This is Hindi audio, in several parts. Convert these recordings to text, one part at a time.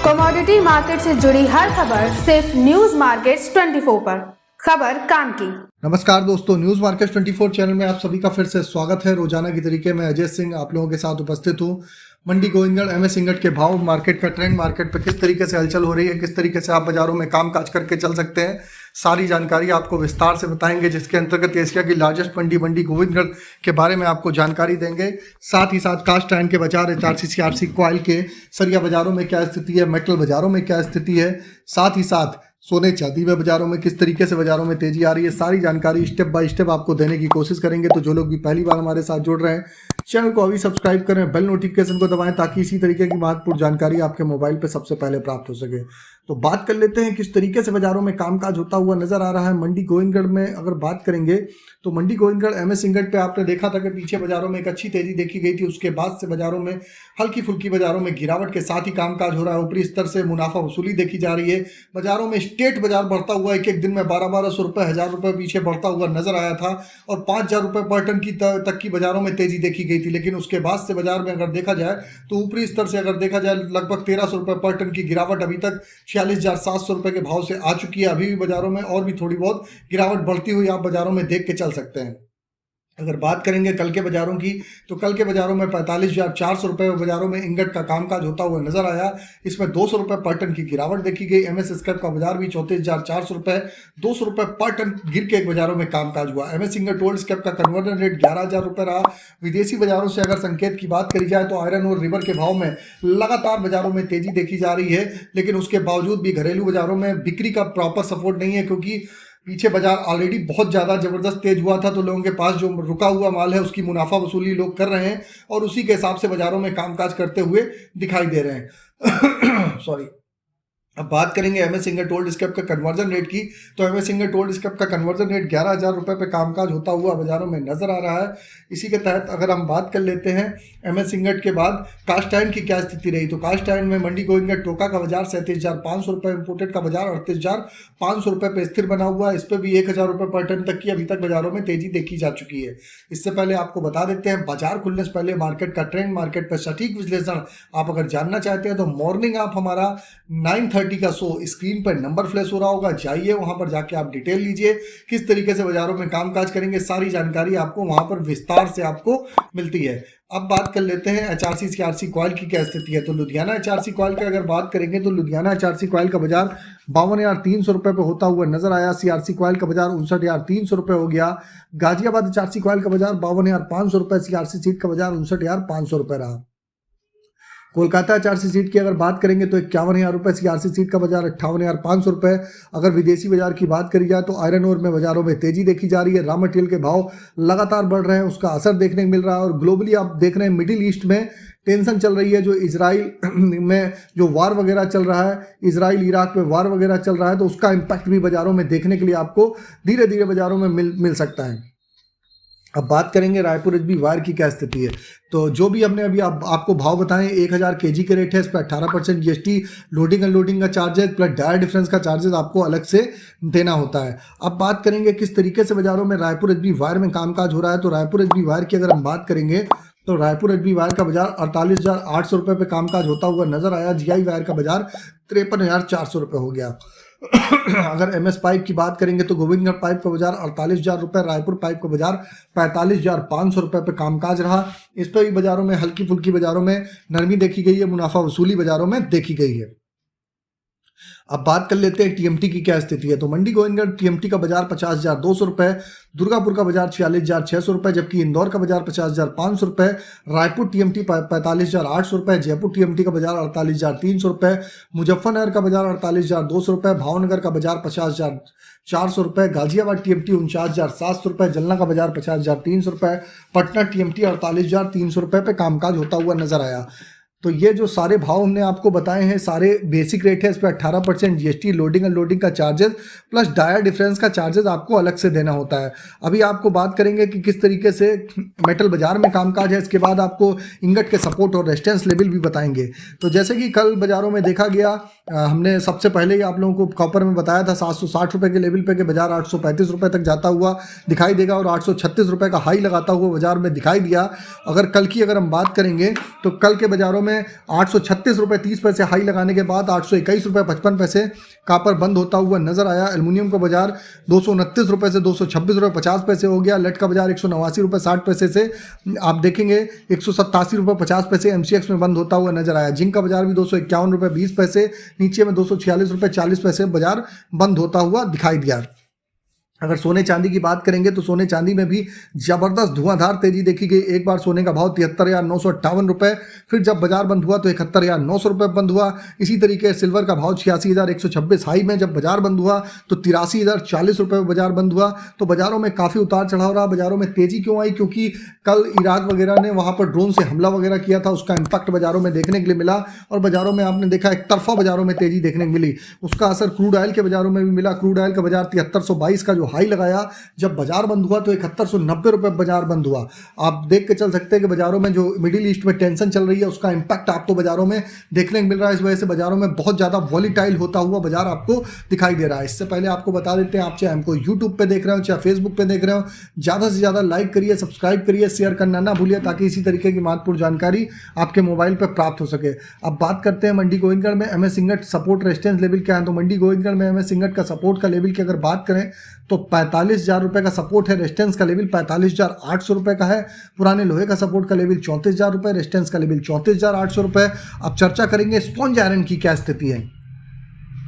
कमोडिटी मार्केट से जुड़ी हर खबर सिर्फ न्यूज मार्केट्स 24 पर। खबर काम की। नमस्कार दोस्तों, न्यूज मार्केट 24 चैनल में आप सभी का फिर से स्वागत है। रोजाना की तरीके में अजय सिंह आप लोगों के साथ उपस्थित हूँ। मंडी गोविंदगढ़ एमएस इंगट के भाव, मार्केट का ट्रेंड, मार्केट पे किस तरीके से हलचल हो रही है, किस तरीके से आप बाजारों में काम काज करके चल सकते हैं, सारी जानकारी आपको विस्तार से बताएंगे, जिसके अंतर्गत एशिया की लार्जेस्ट मंडी मंडी गोविंदगढ़ के बारे में आपको जानकारी देंगे। साथ ही साथ कास्ट आयरन के बाजार, एचआरसी सीआरसी कॉइल के सरिया बाजारों में क्या स्थिति है, मेटल बाजारों में क्या स्थिति है, साथ ही साथ सोने चांदी में बाजारों में किस तरीके से बाजारों में तेजी आ रही है, सारी जानकारी स्टेप बाय स्टेप आपको देने की कोशिश करेंगे। तो जो लोग भी पहली बार हमारे साथ जुड़ रहे हैं, चैनल को अभी सब्सक्राइब करें, बेल नोटिफिकेशन को दबाएं ताकि इसी तरीके की महत्वपूर्ण जानकारी आपके मोबाइल पे सबसे पहले प्राप्त हो सके। तो बात कर लेते हैं किस तरीके से बाजारों में कामकाज होता हुआ नजर आ रहा है। मंडी गोविंदगढ़ में अगर बात करेंगे तो मंडी गोविंदगढ़ एमएस इंगट पे आपने देखा था कि पीछे बाजारों में एक अच्छी तेजी देखी गई थी, उसके बाद से बाजारों में हल्की फुल्की बाजारों में गिरावट के साथ ही कामकाज हो रहा है। ऊपरी स्तर से मुनाफा वसूली देखी जा रही है। बाजारों में स्टेट बाजार बढ़ता हुआ एक एक दिन में 1200 रुपये, 1000 रुपये पीछे बढ़ता हुआ नजर आया था और 5000 रुपये पर टन की तक की बाजारों में तेजी देखी गई थी। लेकिन उसके बाद से बाजार में अगर देखा जाए तो ऊपरी स्तर से अगर देखा जाए लगभग 1300 रुपये पर टन की गिरावट अभी तक 46,700 रुपये के भाव से आ चुकी है। अभी भी बाजारों में और भी थोड़ी बहुत गिरावट बढ़ती हुई आप बाजारों में देख के चल सकते हैं। अगर बात करेंगे कल के बाजारों की तो कल के बाजारों में 45,400 रुपये बाजारों में इंगट का कामकाज होता हुआ नजर आया। इसमें 200 रुपये पर टन की गिरावट देखी गई। एमएस स्क्रैप का बाजार भी 34,400 रुपये, 200 रुपये पर टन गिर के एक बाजारों में कामकाज हुआ। एमएस इंगट ओल्ड स्क्रैप का कन्वर्जन रेट 11,000 रुपये रहा। विदेशी बाजारों से अगर संकेत की बात करी जाए तो आयरन और रिवर के भाव में लगातार बाजारों में तेजी देखी जा रही है। लेकिन उसके बावजूद भी घरेलू बाजारों में बिक्री का प्रॉपर सपोर्ट नहीं है, क्योंकि पीछे बाजार ऑलरेडी बहुत ज़्यादा ज़बरदस्त तेज हुआ था। तो लोगों के पास जो रुका हुआ माल है उसकी मुनाफा वसूली लोग कर रहे हैं और उसी के हिसाब से बाजारों में कामकाज करते हुए दिखाई दे रहे हैं। सॉरी। अब बात करेंगे एमएस इंगट ओल्ड स्क्रैप का कन्वर्जन रेट की तो एमएस इंगट ओल्ड स्क्रैप का कन्वर्जन रेट 11,000 रुपये पे कामकाज होता हुआ बाजारों में नजर आ रहा है। इसी के तहत अगर हम बात कर लेते हैं एमएस इंगट के बाद कास्ट आयरन की क्या स्थिति रही, तो कास्ट आयरन में मंडी गोविंदगढ़ टोका का बाजार 37,500 रुपये, इंपोर्टेड का बाजार 38,500 रुपये पे स्थिर बना हुआ है। इस पर भी 1,000 रुपये पर टन तक की अभी तक बाजारों में तेजी देखी जा चुकी है। इससे पहले आपको बता देते हैं बाजार खुलने से पहले मार्केट का ट्रेंड, मार्केट पर सटीक विश्लेषण आप अगर जानना चाहते हैं तो मॉर्निंग आप हमारा 9:30 का शो स्क्रीन पर नंबर फ्लैश हो रहा होगा, जाइए वहां पर जाके आप डिटेल लीजिए किस तरीके से बाजारों में कामकाज करेंगे। सारी जानकारी आपको वहां पर विस्तार से आपको मिलती है। अब बात कर लेते हैं एचआरसी सीआरसी कॉइल की क्या स्थिति है। तो लुधियाना एचआरसी कॉइल की अगर बात करेंगे तो लुधियाना एचआरसी कॉइल का बाजार 52,300 रुपये पे होता हुआ नजर आया। सीआरसी कॉइल का बाजार 59,300 रुपये हो गया। गाजियाबाद एचआरसी कॉइल का बाजार 52,500 रुपये, सीआरसी सीट का बाजार 59,500 रुपये रहा। कोलकाता एचआरसी सीट की अगर बात करेंगे तो 51,000 रुपये, सीआरसी सीट का बाजार 58,500 रुपये। अगर विदेशी बाजार की बात करी जाए तो आयरन ओर में बाजारों में तेजी देखी जा रही है। रॉ मटेरियल के भाव लगातार बढ़ रहे हैं, उसका असर देखने को मिल रहा है। और ग्लोबली आप देख रहे हैं मिडिल ईस्ट में टेंशन चल रही है, जो इजराइल में जो वार वगैरह चल रहा है, इजराइल इराक पे वार वगैरह चल रहा है, तो उसका इम्पैक्ट भी बाजारों में देखने के लिए आपको धीरे धीरे बाजारों में मिल सकता है। अब बात करेंगे रायपुर एचबी वायर की क्या स्थिति है। तो जो भी हमने अभी आपको भाव बताएं, 1000 kg के रेट है, इस पर 18% जीएसटी, लोडिंग अनलोडिंग का चार्जेस प्लस डायर डिफरेंस का चार्जेस आपको अलग से देना होता है। अब बात करेंगे किस तरीके से बाजारों में रायपुर एचबी वायर में कामकाज हो रहा है। तो रायपुर एचबी वायर की अगर हम बात करेंगे तो रायपुर एचबी वायर का बाजार 48,800 रुपये पे कामकाज होता हुआ नजर आया। जीआई वायर का बाजार 53,400 रुपये हो गया। अगर एमएस पाइप की बात करेंगे तो गोविंदगढ़ पाइप का बाजार 48,000 रुपये, रायपुर पाइप का बाजार 45,500 रुपये पे कामकाज रहा। इस पर भी बाजारों में हल्की फुल्की बाजारों में नरमी देखी गई है, मुनाफा वसूली बाजारों में देखी गई है। अब बात कर लेते हैं टीएमटी की क्या स्थिति है। तो मंडी गोविंदगढ़ टीएमटी का बाजार 50,200 रुपये, दुर्गापुर का बाजार 46,600 रुपये, जबकि इंदौर का बाजार 50,500 रुपये, रायपुर टीएमटी 45,800 रुपये, जयपुर टीएमटी का बाजार 48,300 रुपये, मुजफ्फरनगर का बाजार 48,200 रुपये, भावनगर का बाजार 50,400 रुपये, गाजियाबाद टीएमटी 49,700 रुपये, जलना का बाजार 50,300 रुपये, पटना टीएमटी 48,300 रुपये पे कामकाज होता हुआ नजर आया। तो ये जो सारे भाव हमने आपको बताए हैं सारे बेसिक रेट है। इस पर 18% जीएसटी, लोडिंग अनलोडिंग का चार्जेस प्लस डायर डिफरेंस का चार्जेस आपको अलग से देना होता है। अभी आपको बात करेंगे कि किस तरीके से मेटल बाजार में कामकाज है, इसके बाद आपको इंगट के सपोर्ट और रेजिस्टेंस लेवल भी बताएंगे। तो जैसे कि कल बाजारों में देखा गया, हमने सबसे पहले ही आप लोगों को कॉपर में बताया था 760 रुपये के लेवल पे कि बाजार 835 रुपये तक जाता हुआ दिखाई देगा और 836 रुपये का हाई लगाता हुआ बाजार में दिखाई दिया। अगर कल की अगर हम बात करेंगे तो कल के बाजारों में में 836 रुपये 30 पैसे हाई लगाने के बाद 821 रुपये 55 पैसे कॉपर बंद होता हुआ नजर आया। एल्युमिनियम का बाजार 229 रुपये से 226 रुपये 50 पैसे हो गया। लेड का बाजार 189 रुपये 60 पैसे से आप देखेंगे 187 रुपये 50 पैसे एमसीएक्स में बंद होता हुआ नजर आया। जिंक का बाजार भी 251 रुपये 20 पैसे नीचे में 246 रुपये 40 पैसे बाजार बंद होता हुआ दिखाई दिया। अगर सोने चांदी की बात करेंगे तो सोने चांदी में भी जबरदस्त धुआंधार तेजी देखी गई। एक बार सोने का भाव 73,958 रुपये, फिर जब बाजार बंद हुआ तो 71,900 रुपये बंद हुआ। इसी तरीके सिल्वर का भाव 86,126 हाई में जब बाजार बंद हुआ तो 83,040 रुपये में बाजार बंद हुआ। तो बाजारों में काफ़ी उतार चढ़ाव रहा। बाजारों में तेजी क्यों आई? क्योंकि कल इराक वगैरह ने वहाँ पर ड्रोन से हमला वगैरह किया था, उसका इम्पैक्ट बाजारों में देखने के लिए मिला और बाजारों में आपने देखा एक तरफा बाजारों में तेजी देखने को मिली। उसका असर क्रूड ऑयल के बाजारों में भी मिला। क्रूड ऑयल का बाजार 7322 का जो हाई लगाया, जब बाजार बंद हुआ तो 7190 रुपये बाजार बंद हुआ। आप देख के चल सकते हैं कि बाजारों में जो मिडिल ईस्ट में टेंशन चल रही है उसका इंपैक्ट आपको बाजारों में देखने को मिल रहा है। इस वजह से बाजारों में बहुत ज़्यादा वॉलीटाइल होता हुआ बाजार आपको दिखाई दे रहा है। इससे पहले आपको बता देते हैं, आप चाहे हमको यूट्यूब पे देख रहे हो चाहे फेसबुक पे देख रहे हो, ज़्यादा से ज़्यादा लाइक करिए, सब्सक्राइब करिए, शेयर करना ना भूलिए ताकि इसी तरीके की महत्वपूर्ण जानकारी आपके मोबाइल पर प्राप्त हो सके। अब बात करते हैं मंडी गोविंदगढ़ में एमएस सिंगट सपोर्ट रेजिस्टेंस लेवल क्या है। तो मंडी गोविंदगढ़ में एमएस सिंगट का सपोर्ट का लेवल की अगर बात करें तो 45,000 रुपये का सपोर्ट है। रेजिस्टेंस का लेवल 45,800 रुपये का है। पुराने लोहे का सपोर्ट का लेवल 34,000 रुपये, रेजिस्टेंस का लेवल 34,800 रुपये। अब चर्चा करेंगे स्पॉन्ज आयरन की क्या स्थिति है,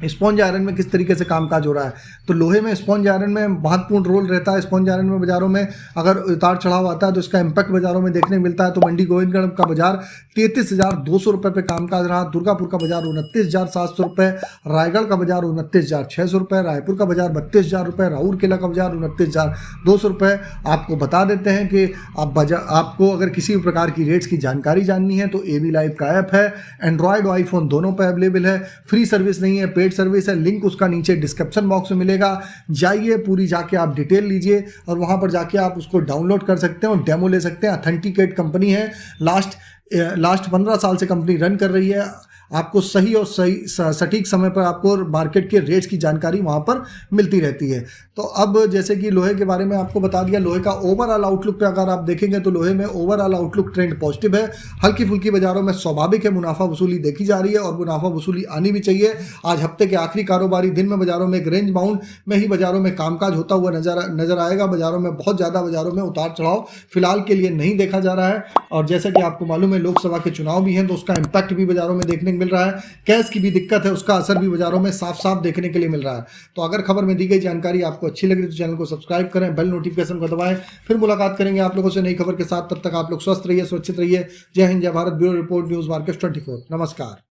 स्पॉन्ज आयरन में किस तरीके से कामकाज हो रहा है। तो लोहे में स्पॉन्ज आयरन में महत्वपूर्ण रोल रहता है। स्पॉन्ज आयरन में बाजारों में अगर उतार चढ़ाव आता है तो इसका इम्पैक्ट बाजारों में देखने को मिलता है। तो मंडी गोविंदगढ़ का बाजार 33,200 रुपये पे कामकाज रहा। दुर्गापुर का बाजार 29,700 रुपये, रायगढ़ का बाजार 29,600 रुपये, रायपुर का बाजार 32,000 रुपये, राउरकेला का बाजार 29,200 रुपये। आपको बता देते हैं कि आपको अगर किसी भी प्रकार की रेट्स की जानकारी जाननी है तो AB लाइव का ऐप है, एंड्रॉयड और आईफोन दोनों पर अवेलेबल है। फ्री सर्विस नहीं है, सर्विस है। लिंक उसका नीचे डिस्क्रिप्शन बॉक्स में मिलेगा, जाइए पूरी जाके आप डिटेल लीजिए और वहां पर जाके आप उसको डाउनलोड कर सकते हैं और डेमो ले सकते हैं। ऑथेंटिकेट कंपनी है, लास्ट 15 साल से कंपनी रन कर रही है। आपको सही और सटीक समय पर आपको मार्केट के रेट्स की जानकारी वहाँ पर मिलती रहती है। तो अब जैसे कि लोहे के बारे में आपको बता दिया, लोहे का ओवरऑल आउटलुक पे अगर आप देखेंगे तो लोहे में ओवरऑल आउटलुक ट्रेंड पॉजिटिव है। हल्की फुल्की बाजारों में स्वाभाविक है मुनाफा वसूली देखी जा रही है और मुनाफा वसूली आनी भी चाहिए। आज हफ्ते के आखिरी कारोबारी दिन में बाजारों में एक रेंज बाउंड में ही बाजारों में कामकाज होता हुआ नजर आएगा। बाजारों में बहुत ज़्यादा बाजारों में उतार चढ़ाव फिलहाल के लिए नहीं देखा जा रहा है। और जैसा कि आपको मालूम है लोकसभा के चुनाव भी हैं तो उसका इम्पैक्ट भी बाजारों में देखने मिल रहा है। कैश की भी दिक्कत है, उसका असर भी बाजारों में साफ साफ देखने के लिए मिल रहा है। तो अगर खबर में दी गई जानकारी आपको अच्छी लग रही तो चैनल को सब्सक्राइब करें, बेल नोटिफिकेशन को दबाएं। फिर मुलाकात करेंगे आप लोगों से नई खबर के साथ। तब तक आप लोग स्वस्थ रहिए, सुरक्षित रहिए। जय हिंद, जय Bharat. Bureau report, news market 24। नमस्कार।